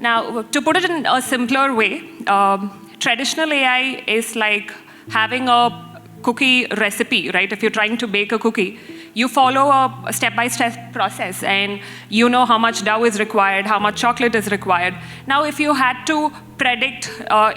Now, to put it in a simpler way, traditional AI is like having a cookie recipe, right? If you're trying to bake a cookie, you follow a step-by-step process and you know how much dough is required, how much chocolate is required. Now, if you had to predict,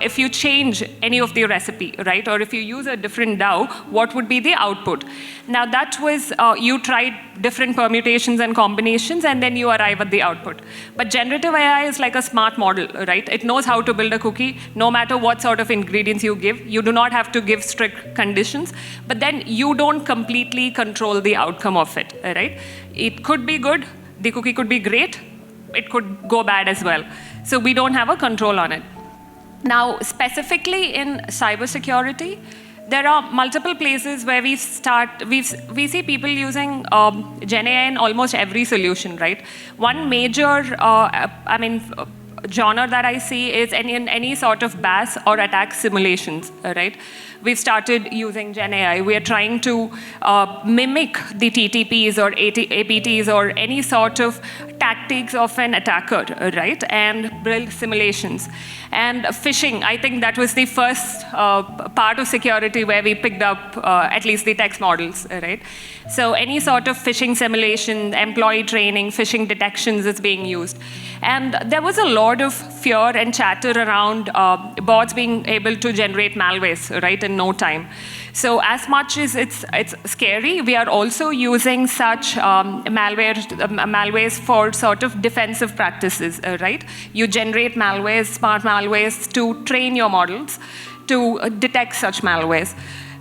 if you change any of the recipe, right? Or if you use a different dough, what would be the output? Now, that was, you tried different permutations and combinations, and then you arrive at the output. But generative AI is like a smart model, right? It knows how to build a cookie, no matter what sort of ingredients you give. You do not have to give strict conditions, but then you don't completely control the outcome of it, right? It could be good, the cookie could be great, it could go bad as well. So we don't have a control on it. Now, specifically in cybersecurity, there are multiple places where we see people using Gen AI in almost every solution, right? One major, genre that I see is in any sort of BAS or attack simulations, right? We've started using Gen AI. We are trying to mimic the TTPs or APTs or any sort of tactics of an attacker, right? And build simulations. And phishing, I think that was the first part of security where we picked up at least the text models, right? So any sort of phishing simulation, employee training, phishing detections is being used. And there was a lot of fear and chatter around bots being able to generate malwares, right, in no time. So as much as it's scary, we are also using such malwares for sort of defensive practices, right? You generate malwares, smart malwares, to train your models to detect such malwares.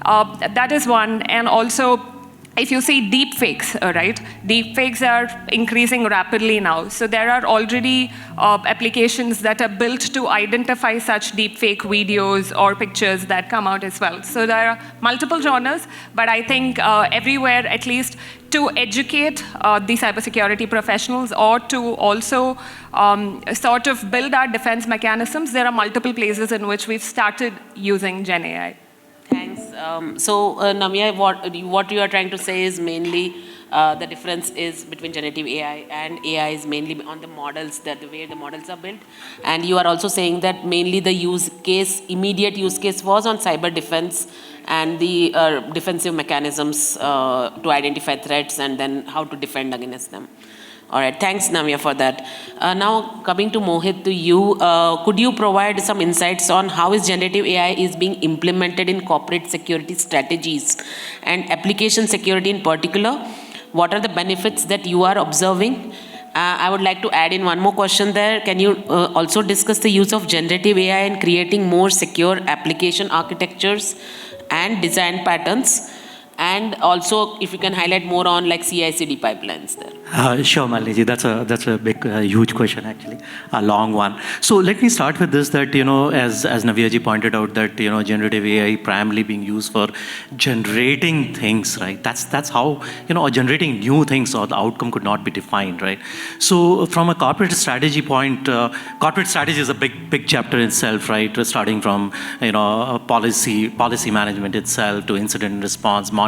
That is one, and also, if you see deepfakes, right? Deepfakes are increasing rapidly now. So there are already applications that are built to identify such deepfake videos or pictures that come out as well. So there are multiple genres, but I think everywhere, at least to educate the cybersecurity professionals or to also sort of build our defense mechanisms, there are multiple places in which we've started using Gen AI. Thanks. Navya, what you are trying to say is mainly the difference is between generative AI and AI is mainly on the models, the way the models are built. And you are also saying that mainly the immediate use case was on cyber defense and the defensive mechanisms to identify threats and then how to defend against them. All right, thanks Navya for that. Now coming to Mohit, to you, could you provide some insights on how is generative AI is being implemented in corporate security strategies and application security in particular? What are the benefits that you are observing? I would like to add in one more question there. Can you also discuss the use of generative AI in creating more secure application architectures and design patterns? And also, if you can highlight more on like CI/CD pipelines there. Sure, Malini, that's a big, huge question actually, a long one. So let me start with this, that as Nivya ji pointed out, that generative AI primarily being used for generating things, right? That's how generating new things, or the outcome could not be defined, right? So from a corporate strategy point, corporate strategy is a big chapter itself, right? Starting from policy management itself to incident response, monitoring,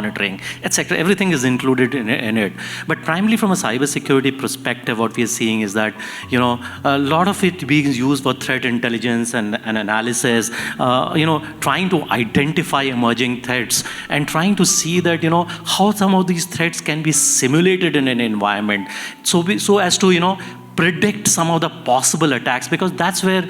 etc. Everything is included in it. But primarily from a cybersecurity perspective, what we are seeing is that a lot of it being used for threat intelligence and analysis, trying to identify emerging threats and trying to see that how some of these threats can be simulated in an environment, so as to predict some of the possible attacks, because that's where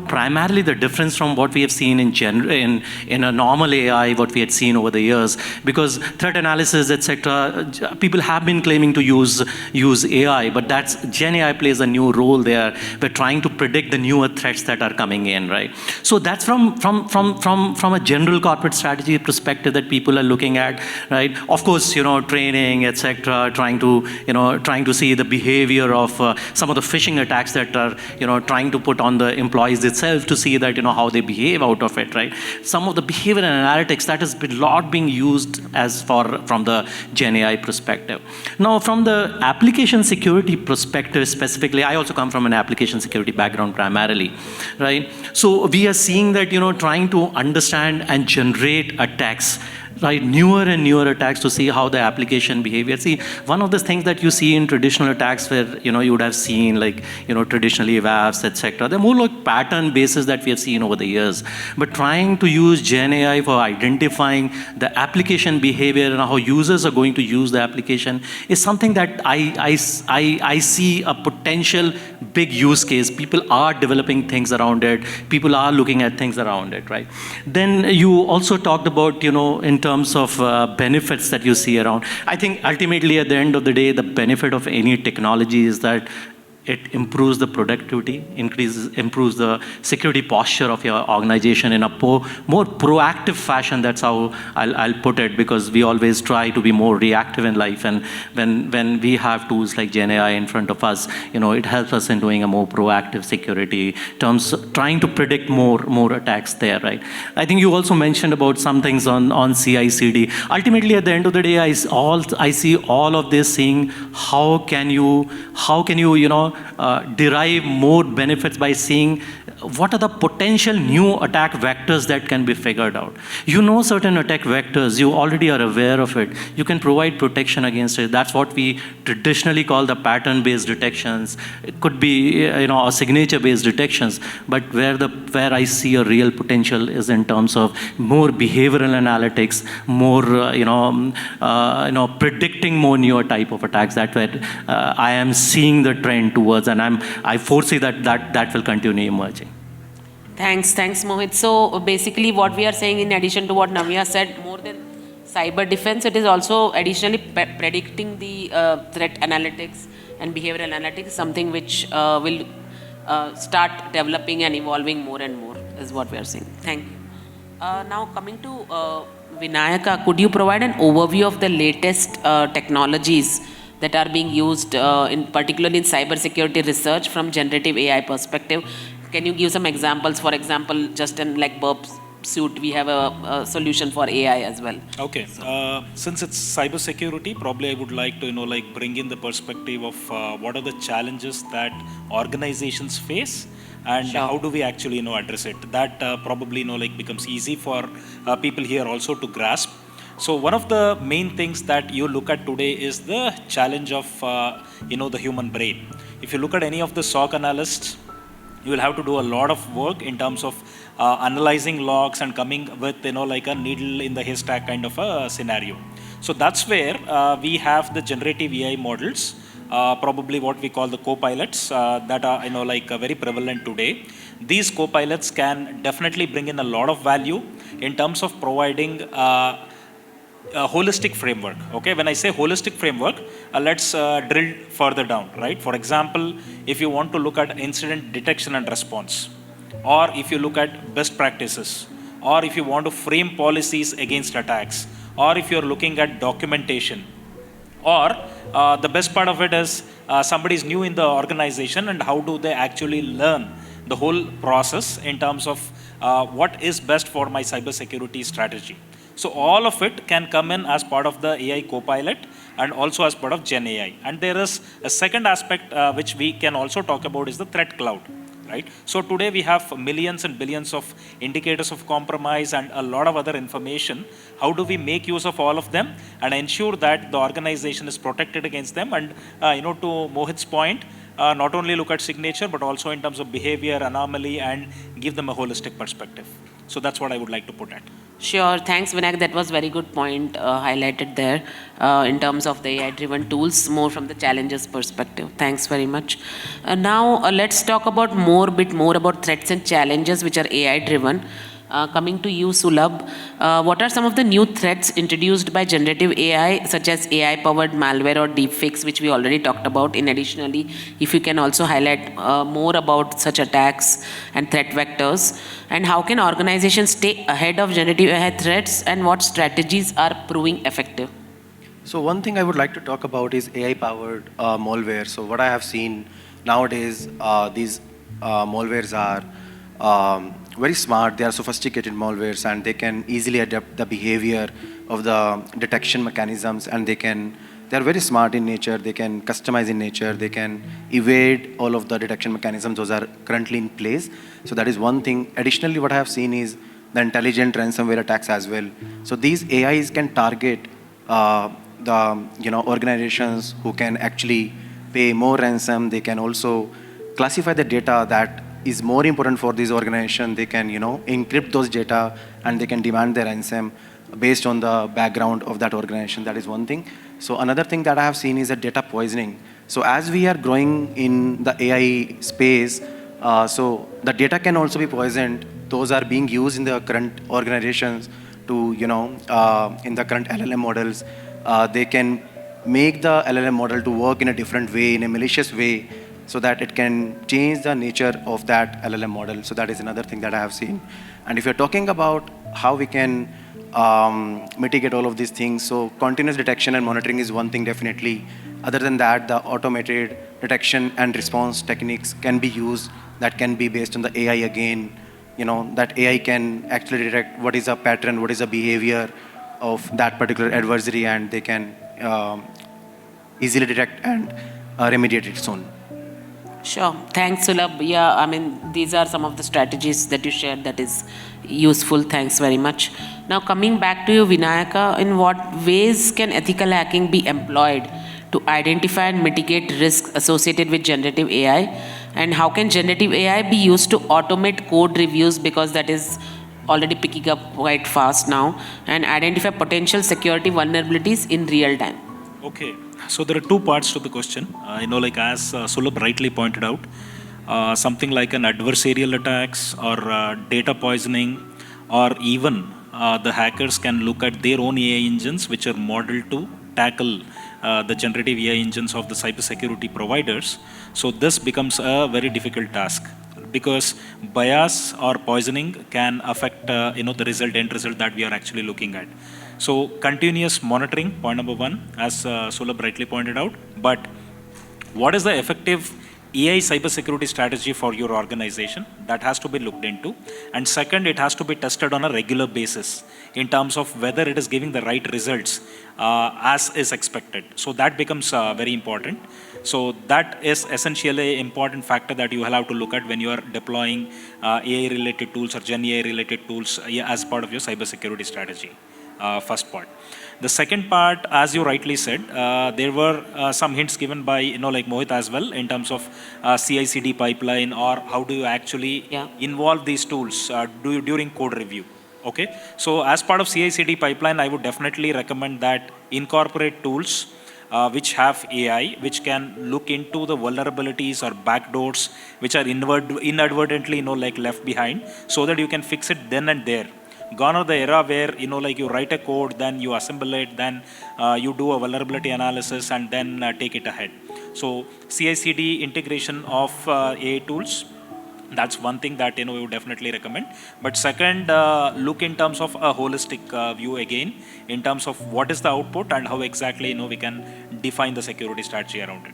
primarily the difference from what we have seen in a normal AI, what we had seen over the years, because threat analysis, etc., people have been claiming to use AI, but that's Gen AI plays a new role there. We're trying to predict the newer threats that are coming in, right? So that's from a general corporate strategy perspective that people are looking at, right? Of course, training, etc., trying to see the behavior of some of the phishing attacks that are trying to put on the employees itself to see that how they behave out of it, right? Some of the behavior and analytics that has been lot being used from the Gen AI perspective. Now from the application security perspective specifically, I also come from an application security background primarily, right? So we are seeing that trying to understand and generate attacks right, newer and newer attacks to see how the application behavior. See, one of the things that you see in traditional attacks where, you would have seen like, traditionally 𝗉𝗏s, etc. They're more like pattern bases that we have seen over the years. But trying to use Gen AI for identifying the application behavior and how users are going to use the application is something that I see a potential big use case. People are developing things around it. People are looking at things around it, right? Then you also talked about, in terms of benefits that you see around. I think ultimately at the end of the day, the benefit of any technology is that it improves the productivity, improves the security posture of your organization in a more proactive fashion. That's how I'll put it, because we always try to be more reactive in life. And when we have tools like Gen AI in front of us, it helps us in doing a more proactive security terms, trying to predict more attacks there, right? I think you also mentioned about some things on CI/CD. Ultimately, at the end of the day, I see all of this saying how can you derive more benefits by seeing what are the potential new attack vectors that can be figured out. Certain attack vectors, you already are aware of it. You can provide protection against it. That's what we traditionally call the pattern-based detections. It could be, a signature-based detections. But where I see a real potential is in terms of more behavioral analytics, more, predicting more newer type of attacks. That's where I am seeing the trend towards, and I foresee that will continue emerging. Thanks, Mohit. So basically what we are saying, in addition to what Nivya said, more than cyber defense, it is also additionally predicting the threat analytics and behavioral analytics, something which will start developing and evolving more and more, is what we are saying. Thank you. Now coming to Vinayaka, could you provide an overview of the latest technologies that are being used, particularly in cybersecurity research from generative AI perspective? Can you give some examples? For example, just in like 𝗏𝗏 suite, we have a solution for AI as well. Okay. Since it's cybersecurity, probably I would like to, bring in the perspective of what are the challenges that organizations face, and how do we actually, address it. That probably, becomes easy for people here also to grasp. So one of the main things that you look at today is the challenge of, the human brain. If you look at any of the SOC analysts, you will have to do a lot of work in terms of analyzing logs and coming with, like a needle in the haystack kind of a scenario. So that's where we have the generative AI models, probably what we call the co-pilots that are, very prevalent today. These co-pilots can definitely bring in a lot of value in terms of providing a holistic framework. Okay, when I say holistic framework, let's drill further down, right? For example, if you want to look at incident detection and response, or if you look at best practices, or if you want to frame policies against attacks, or if you're looking at documentation, or the best part of it is somebody is new in the organization and how do they actually learn the whole process in terms of what is best for my cybersecurity strategy. So all of it can come in as part of the AI Copilot and also as part of Gen AI. And there is a second aspect which we can also talk about is the threat cloud, right? So today we have millions and billions of indicators of compromise and a lot of other information. How do we make use of all of them and ensure that the organization is protected against them? And to Mohit's point, not only look at signature, but also in terms of behavior, anomaly, and give them a holistic perspective. So that's what I would like to put at. Sure. Thanks, Vinayak. That was very good point highlighted there in terms of the AI-driven tools, more from the challenges perspective. Thanks very much. Now, let's talk about bit more about threats and challenges which are AI-driven. Coming to you, Sulabh, what are some of the new threats introduced by generative AI, such as AI-powered malware or deepfakes, which we already talked about? In additionally, if you can also highlight more about such attacks and threat vectors, and how can organizations stay ahead of generative AI threats, and what strategies are proving effective? So one thing I would like to talk about is AI-powered malware. So what I have seen nowadays, these malwares are very smart. They are sophisticated malwares, and they can easily adapt the behavior of the detection mechanisms, and they are very smart in nature. They can customize in nature. They can evade all of the detection mechanisms. Those are currently in place. So that is one thing. Additionally, what I have seen is the intelligent ransomware attacks as well. So these AIs can target the organizations who can actually pay more ransom. They can also classify the data that is more important for this organization. They can encrypt those data and they can demand their ransom based on the background of that organization. That is one thing. So another thing that I have seen is a data poisoning. So as we are growing in the AI space, so the data can also be poisoned. Those are being used in the current organizations to, in the current LLM models. They can make the LLM model to work in a different way, in a malicious way, so that it can change the nature of that LLM model. So that is another thing that I have seen. And if you're talking about how we can mitigate all of these things, so continuous detection and monitoring is one thing definitely. Other than that, the automated detection and response techniques can be used. That can be based on the AI again. That AI can actually detect what is a pattern, what is a behavior of that particular adversary, and they can easily detect and remediate it soon. Sure. Thanks, Sulabh. Yeah, I mean, these are some of the strategies that you shared that is useful. Thanks very much. Now, coming back to you, Vinayaka, in what ways can ethical hacking be employed to identify and mitigate risks associated with generative AI? And how can generative AI be used to automate code reviews, because that is already picking up quite fast now, and identify potential security vulnerabilities in real time? Okay, so there are two parts to the question. As Sulabh rightly pointed out, something like an adversarial attacks or data poisoning, or even the hackers can look at their own AI engines which are modeled to tackle the generative AI engines of the cybersecurity providers. So this becomes a very difficult task, because bias or poisoning can affect the end result that we are actually looking at. So continuous monitoring, point number one, as Sulabh rightly pointed out. But what is the effective AI cybersecurity strategy for your organization? That has to be looked into. And second, it has to be tested on a regular basis in terms of whether it is giving the right results as is expected. So that becomes very important. So that is essentially an important factor that you will have to look at when you are deploying AI-related tools or Gen AI-related tools as part of your cybersecurity strategy. First part. The second part, as you rightly said, there were some hints given by like Mohit as well in terms of CI/CD pipeline, or how do you actually involve these tools during code review. Okay, so as part of CI/CD pipeline, I would definitely recommend that incorporate tools which have AI, which can look into the vulnerabilities or backdoors which are inadvertently left behind, so that you can fix it then and there. Gone are the era where you write a code, then you assemble it, then you do a vulnerability analysis, and then take it ahead. So CI/CD integration of AI tools, that's one thing that we would definitely recommend. But second, look in terms of a holistic view again, in terms of what is the output and how exactly we can define the security strategy around it.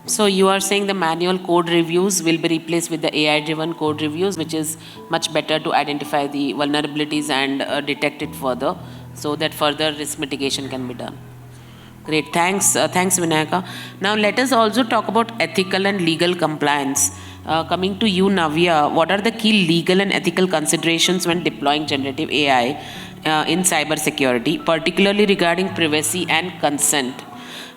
So you are saying the manual code reviews will be replaced with the AI-driven code reviews, which is much better to identify the vulnerabilities and detect it further, so that further risk mitigation can be done. Great, thanks, thanks Vinayaka. Now let us also talk about ethical and legal compliance. Coming to you, Nivya, what are the key legal and ethical considerations when deploying generative AI in cybersecurity, particularly regarding privacy and consent?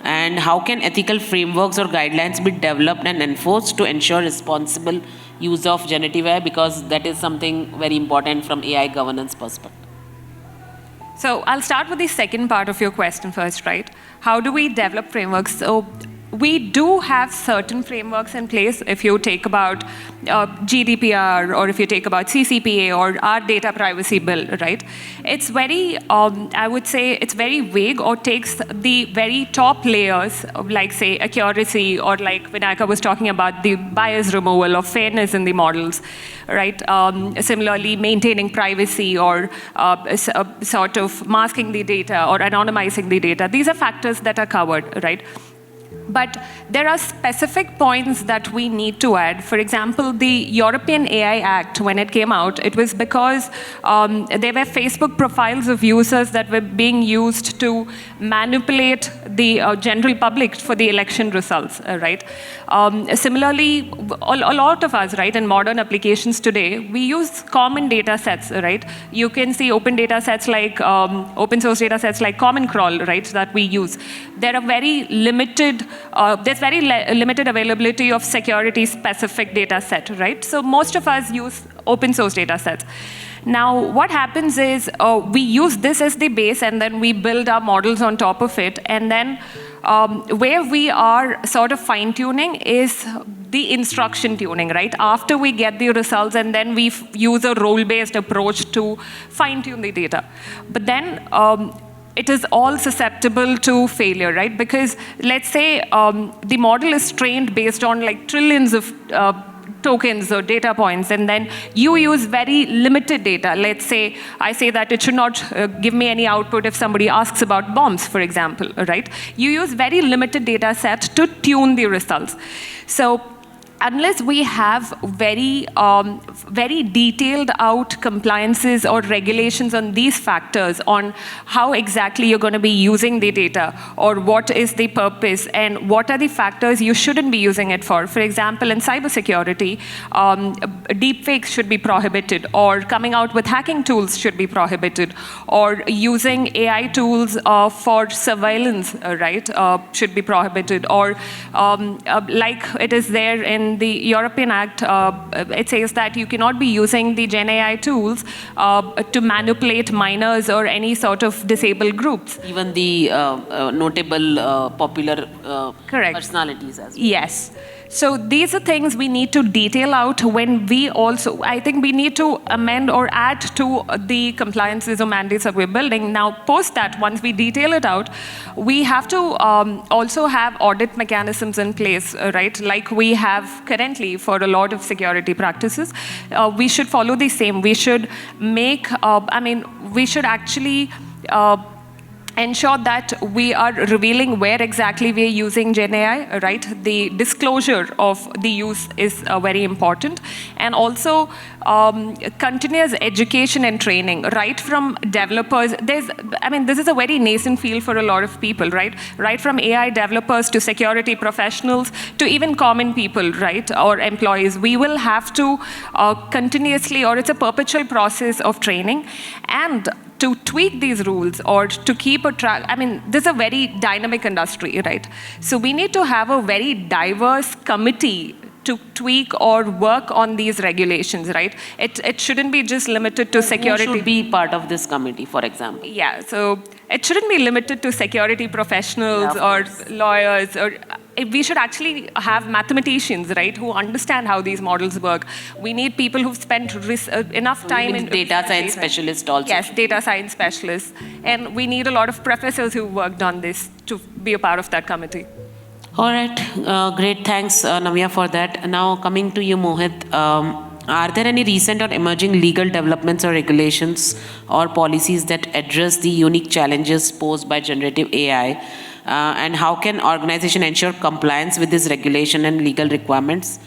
And how can ethical frameworks or guidelines be developed and enforced to ensure responsible use of generative AI, because that is something very important from AI governance perspective? So I'll start with the second part of your question first, right? How do we develop frameworks? So we do have certain frameworks in place. If you take about GDPR, or if you take about CCPA or our data privacy bill, right? It's very, I would say, it's very vague, or takes the very top layers of, like, say, accuracy, or like Vinayaka was talking about, the bias removal or fairness in the models, right? Similarly, maintaining privacy, or sort of masking the data or anonymizing the data. These are factors that are covered, right? But there are specific points that we need to add. For example, the European AI Act, when it came out, it was because there were Facebook profiles of users that were being used to manipulate the general public for the election results, right? Similarly, a lot of us, right, in modern applications today, we use common data sets, right? You can see open data sets like, open source data sets like Common Crawl, right, that we use. There are very limited, there's very limited availability of security-specific data set, right? So most of us use open source data sets. Now, what happens is we use this as the base, and then we build our models on top of it. And then where we are sort of fine-tuning is the instruction tuning, right? After we get the results, and then we use a role-based approach to fine-tune the data. But then it is all susceptible to failure, right? Because let's say the model is trained based on like trillions of tokens or data points, and then you use very limited data. Let's say I say that it should not give me any output if somebody asks about bombs, for example, right? You use very limited data set to tune the results. So unless we have very detailed out compliances or regulations on these factors, on how exactly you're going to be using the data, or what is the purpose, and what are the factors you shouldn't be using it for. For example, in cybersecurity, deepfakes should be prohibited, or coming out with hacking tools should be prohibited, or using AI tools for surveillance, right, should be prohibited, or like it is there in the European Act, it says that you cannot be using the Gen AI tools to manipulate minors or any sort of disabled groups. Even the notable popular Correct. Personalities as well. Yes. So these are things we need to detail out when we also, I think we need to amend or add to the compliances or mandates that we're building. Now, post that, once we detail it out, we have to also have audit mechanisms in place, right? Like we have currently for a lot of security practices. We should follow the same. We should make, we should actually ensure that we are revealing where exactly we are using Gen AI, right? The disclosure of the use is very important. And also continuous education and training, right from developers. This is a very nascent field for a lot of people, right? Right from AI developers to security professionals to even common people, right? Or employees. We will have to continuously, or it's a perpetual process of training. And to tweak these rules or to keep a track, this is a very dynamic industry, right? So we need to have a very diverse committee to tweak or work on these regulations, right? It shouldn't be just limited to security. Who should be part of this committee, for example? Yeah, so it shouldn't be limited to security professionals or lawyers, or we should actually have mathematicians, right, who understand how these models work. We need people who've spent enough time in data science specialists also. Yes, data science specialists. And we need a lot of professors who worked on this to be a part of that committee. All right, great. Thanks, Nivya, for that. Now, coming to you, Mohit. Are there any recent or emerging legal developments or regulations or policies that address the unique challenges posed by generative AI? And how can organizations ensure compliance with this regulation and legal requirements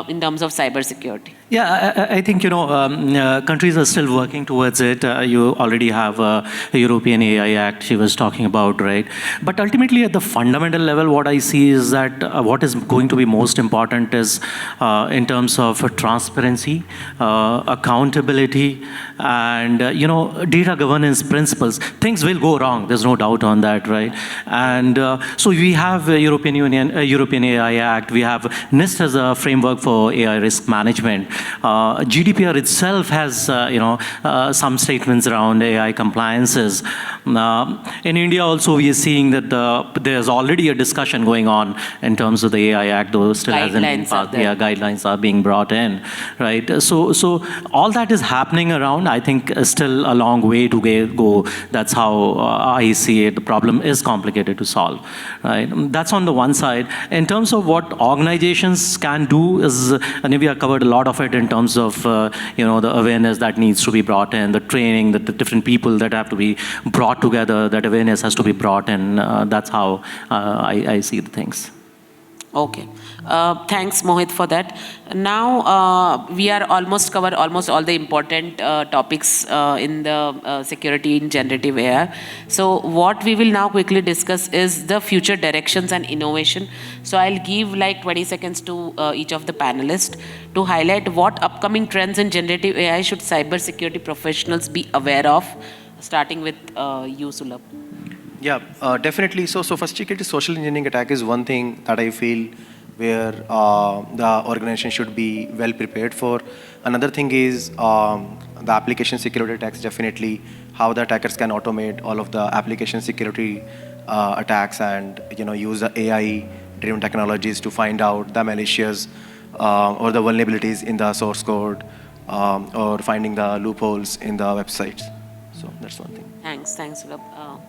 in terms of cybersecurity? Yeah, I think, countries are still working towards it. You already have a European AI Act she was talking about, right? But ultimately, at the fundamental level, what I see is that what is going to be most important is in terms of transparency, accountability, and, data governance principles. Things will go wrong. There's no doubt on that, right? And so we have European AI Act. We have NIST as a framework for AI risk management. GDPR itself has, some statements around AI compliances. In India also, we are seeing that there's already a discussion going on in terms of the AI Act, though still hasn't been passed. Yeah, guidelines are being brought in, right? So all that is happening around. I think still a long way to go. That's how I see it. The problem is complicated to solve, right? That's on the one side. In terms of what organizations can do, Nivya covered a lot of it in terms of, the awareness that needs to be brought in, the training, the different people that have to be brought together, that awareness has to be brought in. That's how I see the things. Okay. Thanks, Mohit, for that. Now, we are covered almost all the important topics in the security in generative AI. So what we will now quickly discuss is the future directions and innovation. So I'll give like 20 seconds to each of the panelists to highlight what upcoming trends in generative AI should cybersecurity professionals be aware of, starting with you, Sulabh. Yeah, definitely. So sophisticated social engineering attack is one thing that I feel where the organization should be well prepared for. Another thing is the application security attacks, definitely how the attackers can automate all of the application security attacks and use the AI-driven technologies to find out the malicious or the vulnerabilities in the source code or finding the loopholes in the websites. So that's one thing. Thanks, Sulabh.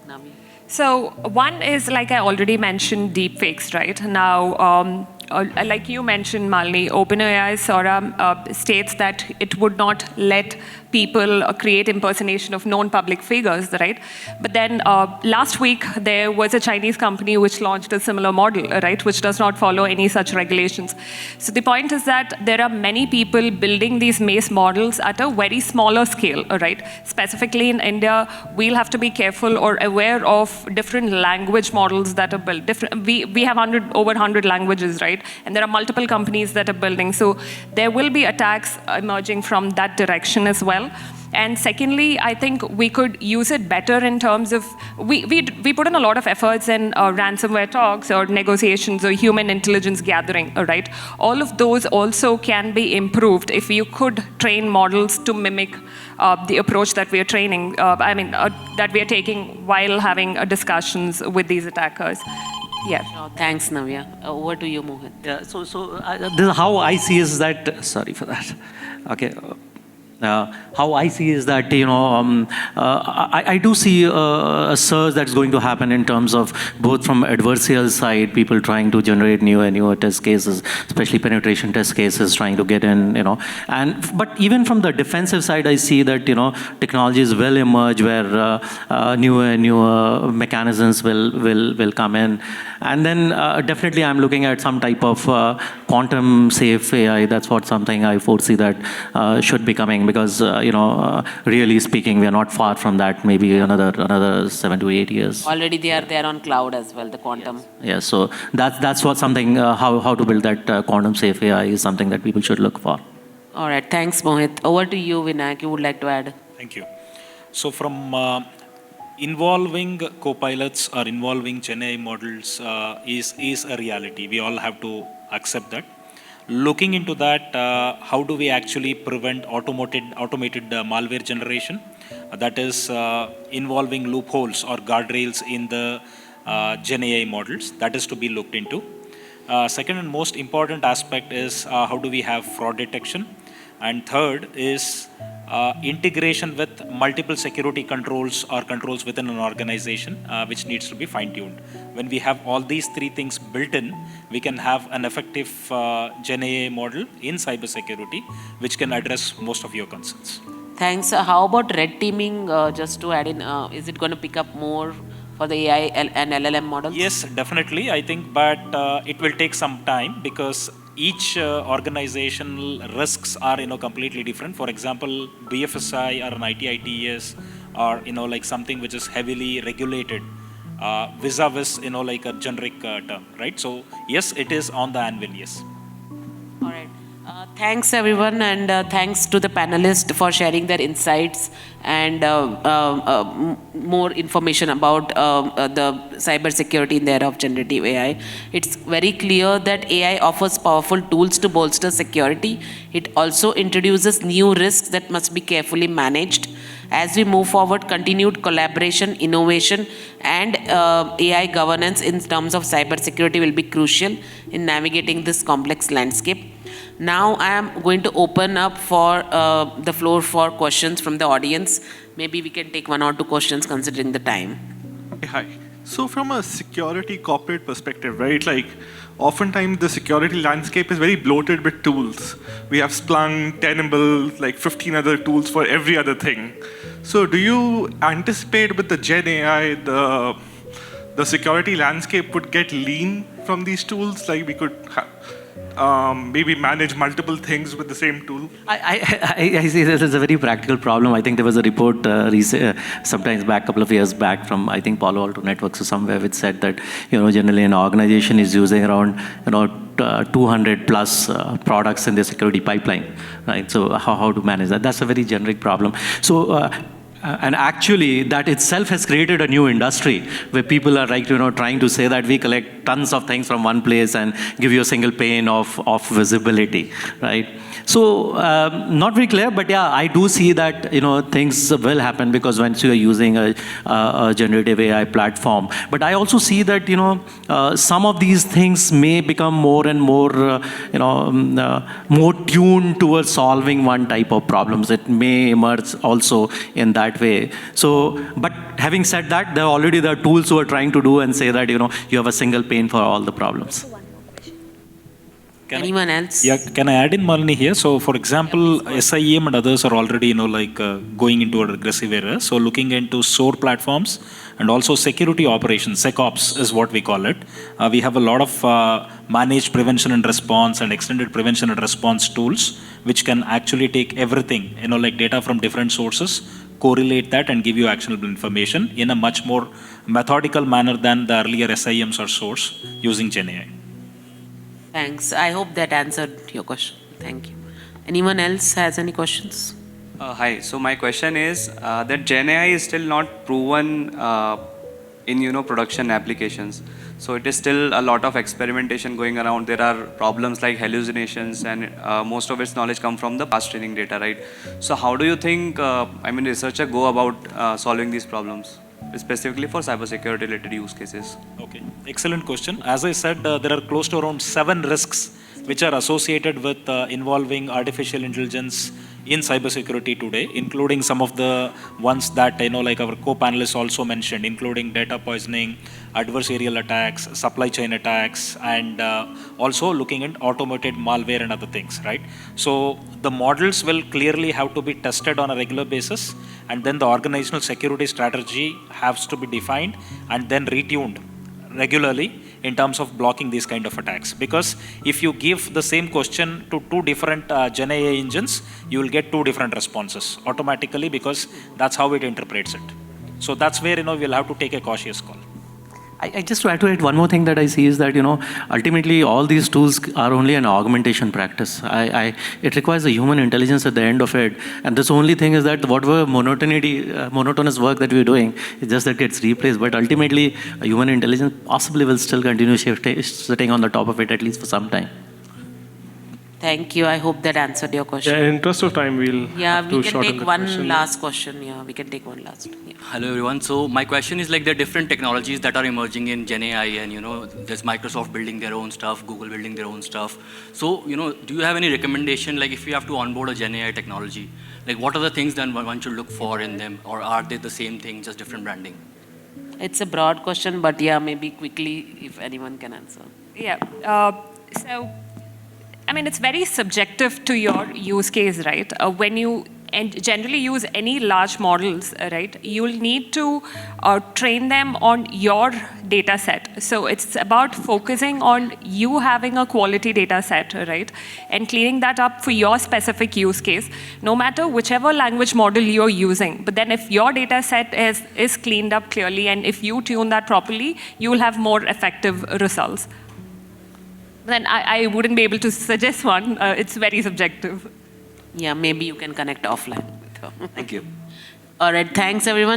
Navi. So one is, like I already mentioned, deepfakes, right? Now, like you mentioned, Malini, OpenAI states that it would not let people create impersonation of known public figures, right? But then last week, there was a Chinese company which launched a similar model, right, which does not follow any such regulations. So the point is that there are many people building these maze models at a very smaller scale, right? Specifically in India, we'll have to be careful or aware of different language models that are built. We have over 100 languages, right? And there are multiple companies that are building. So there will be attacks emerging from that direction as well. And secondly, I think we could use it better in terms of, we put in a lot of efforts in ransomware talks or negotiations or human intelligence gathering, right? All of those also can be improved if you could train models to mimic the approach that we are training, that we are taking while having discussions with these attackers. Yeah. Oh, thanks, Navya. Over to you, Mohit. Yeah, so this is how I see is that, sorry for that. Okay. How I see is that, I do see a surge that's going to happen in terms of both from adversarial side, people trying to generate newer and newer test cases, especially penetration test cases, trying to get in, but even from the defensive side, I see that, technologies will emerge where newer and newer mechanisms will come in. And then definitely I'm looking at some type of quantum safe AI. That's something I foresee that should be coming, because really speaking, we are not far from that. Maybe another 7 to 8 years. Already they are on cloud as well, the quantum. Yes. So that's something how to build that quantum safe AI is something that people should look for. All right. Thanks, Mohit. Over to you, Vinayak. You would like to add? Thank you. So from involving co-pilots or involving GenAI models is a reality. We all have to accept that. Looking into that, how do we actually prevent automated malware generation? That is involving loopholes or guardrails in the GenAI models. That is to be looked into. Second and most important aspect is how do we have fraud detection? And third is integration with multiple security controls or controls within an organization, which needs to be fine-tuned. When we have all these three things built in, we can have an effective GenAI model in cybersecurity, which can address most of your concerns. Thanks. How about red teaming, just to add in, is it going to pick up more for the AI and LLM models? Yes, definitely, I think, but it will take some time because each organizational risks are completely different. For example, BFSI or an ITITS or like something which is heavily regulated, vis-a-vis like a generic term, right? So yes, it is on the anvil. Yes. All right. Thanks everyone, and thanks to the panelists for sharing their insights and more information about the cybersecurity in the era of generative AI. It's very clear that AI offers powerful tools to bolster security. It also introduces new risks that must be carefully managed. As we move forward, continued collaboration, innovation, and AI governance in terms of cybersecurity will be crucial in navigating this complex landscape. Now I am going to open up for the floor for questions from the audience. Maybe we can take 1 or 2 questions considering the time. Hi. So from a security corporate perspective, right, like oftentimes the security landscape is very bloated with tools. We have Splunk, Tenable, like 15 other tools for every other thing. So do you anticipate with the Gen AI, the security landscape would get lean from these tools? Like we could maybe manage multiple things with the same tool? I see this as a very practical problem. I think there was a report sometimes back, a couple of years back, from I think Palo Alto Networks or somewhere, which said that generally an organization is using around 200 plus products in their security pipeline, right? So how to manage that? That's a very generic problem. So. And actually, that itself has created a new industry where people are like, trying to say that we collect tons of things from one place and give you a single pane of visibility, right? So, not very clear, but yeah, I do see that, things will happen because once you are using a generative AI platform. But I also see that, some of these things may become more and more, more tuned towards solving one type of problems. It may emerge also in that way. So, but having said that, there are tools who are trying to do and say that, you have a single pane for all the problems. Anyone else? Yeah, can I add in, Malini, here? So, for example, SIEM and others are already, going into a regressive era. So, looking into SOAR platforms and also security operations, SecOps is what we call it. We have a lot of managed prevention and response and extended prevention and response tools, which can actually take everything, like data from different sources, correlate that and give you actionable information in a much more methodical manner than the earlier SIEMs or SOARs using Gen AI. Thanks. I hope that answered your question. Thank you. Anyone else has any questions? Hi. So my question is that Gen AI is still not proven in production applications. So it is still a lot of experimentation going around. There are problems like hallucinations, and most of its knowledge come from the past training data, right? So how do you think researchers go about solving these problems, specifically for cybersecurity related use cases? Okay, excellent question. As I said, there are close to around 7 risks which are associated with involving artificial intelligence in cybersecurity today, including some of the ones that like our co-panelists also mentioned, including data poisoning, adversarial attacks, supply chain attacks, and also looking at automated malware and other things, right? So the models will clearly have to be tested on a regular basis, and then the organizational security strategy has to be defined and then retuned regularly in terms of blocking these kind of attacks. Because if you give the same question to 2 different Gen AI engines, you will get 2 different responses automatically, because that's how it interprets it. So that's where we'll have to take a cautious call. I just to add to it, one more thing that I see is that, ultimately all these tools are only an augmentation practice. It requires a human intelligence at the end of it. And this only thing is that whatever monotonous work that we're doing, it's just that gets replaced. But ultimately, a human intelligence possibly will still continue sitting on the top of it, at least for some time. Thank you. I hope that answered your question. Yeah, in interest of time, we'll have to we can shorten take the one question. last question. Yeah, we can take one last. Yeah. Hello everyone. So my question is, like, there are different technologies that are emerging in Gen AI, and there's Microsoft building their own stuff, Google building their own stuff. So do you have any recommendation, like if you have to onboard a Gen AI technology, like what are the things that one should look for in them, or are they the same thing, just different branding? It's a broad question, but yeah, maybe quickly if anyone can answer. Yeah. So, it's very subjective to your use case, right? When you generally use any large models, right, you'll need to train them on your data set. So it's about focusing on you having a quality data set, right, and cleaning that up for your specific use case, no matter whichever language model you're using. But then if your data set is cleaned up clearly, and if you tune that properly, you will have more effective results. Then I wouldn't be able to suggest one. It's very subjective. Yeah, maybe you can connect offline with her. Thank you. All right, thanks everyone.